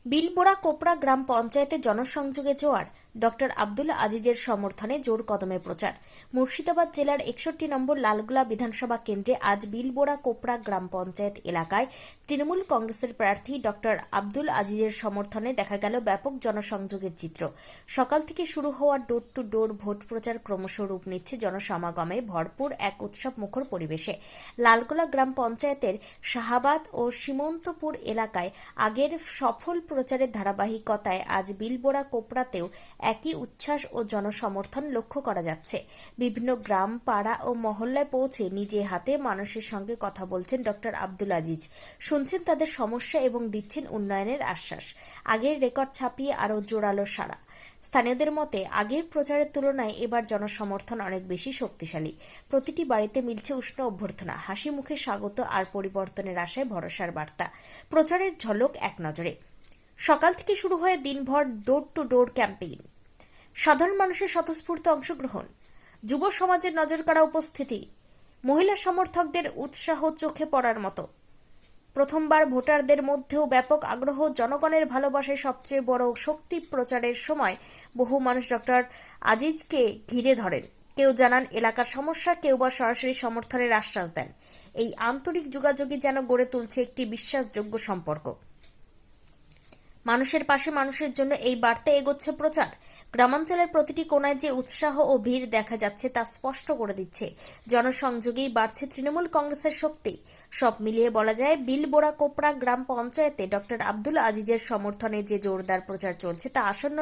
বিলবোড়া কোপড়া গ্রাম পঞ্চায়েতে জনসংযোগে জোয়ার। ডক্টর আব্দুল আজিজের সমর্থনে জোর কদমে প্রচার। মুর্শিদাবাদ জেলার 61 নম্বর লালগোলা বিধানসভা কেন্দ্রে আজ বিলবোড়া কোপড়া গ্রাম পঞ্চায়েত এলাকায় তৃণমূল কংগ্রেসের প্রার্থী ডক্টর আব্দুল আজিজের সমর্থনে দেখা গেল ব্যাপক জনসংযোগের চিত্র। সকাল থেকে শুরু হওয়া ডোর টু ডোর ভোট প্রচার ক্রমশ রূপ নিচ্ছে জনসমাগমে ভরপুর এক উৎসব মুখর পরিবেশে। লালগোলা গ্রাম পঞ্চায়েতের শাহাবাদ ও সীমন্তপুর এলাকায় আগের সফল প্রচারের ধারাবাহিকতায় আজ বিলবোড়া কোপড়াতেও একই উচ্ছ্বাস ও জনসমর্থন লক্ষ্য করা যাচ্ছে। বিভিন্ন গ্রাম, পাড়া ও মহল্লায় পৌঁছে নিজে হাতে মানুষের সঙ্গে কথা বলছেন ডক্টর আব্দুল আজিজ, শুনছেন তাদের সমস্যা এবং দিচ্ছেন উন্নয়নের আশ্বাস। আগের রেকর্ড ছাপিয়ে আরও জোরালো সাড়া। স্থানীয়দের মতে আগের প্রচারের তুলনায় এবার জনসমর্থন অনেক বেশি শক্তিশালী। প্রতিটি বাড়িতে মিলছে উষ্ণ অভ্যর্থনা, হাসি মুখে স্বাগত আর পরিবর্তনের আশায় ভরসার বার্তা। প্রচারের ঝলক এক নজরে। সকাল থেকে শুরু হয়ে দিনভর ডোর টু ডোর ক্যাম্পেইন, সাধারণ মানুষের স্বতঃস্ফূর্ত অংশগ্রহণ, যুব সমাজের নজর কাড়া উপস্থিতি, মহিলা সমর্থকদের উৎসাহ চোখে পড়ার মতো। প্রথমবার ভোটারদের মধ্যেও ব্যাপক আগ্রহ, জনগণের ভালোবাসায় সবচেয়ে বড় শক্তি। প্রচারের সময় বহু মানুষ ডক্টর আজিজকে ঘিরে ধরেন, কেউ জানান এলাকার সমস্যা, কেউ বা সরাসরি সমর্থনের আশ্বাস দেন। এই আন্তরিক যোগাযোগই যেন গড়ে তুলছে একটি বিশ্বাসযোগ্য সম্পর্ক। মানুষের পাশে মানুষের জন্য এই বার্তা এগোচ্ছে প্রচার। গ্রামাঞ্চলের প্রতিটি কোণায় যে উৎসাহ ও ভিড় দেখা যাচ্ছে তা স্পষ্ট করে দিচ্ছে জনসংযোগেই বাড়ছে তৃণমূল কংগ্রেসের শক্তি। সব মিলিয়ে বলা যায় বিলবোড়া কোপড়া গ্রাম পঞ্চায়েতে ডক্টর আব্দুল আজিজের সমর্থনে যে জোরদার প্রচার চলছে তা আসন্ন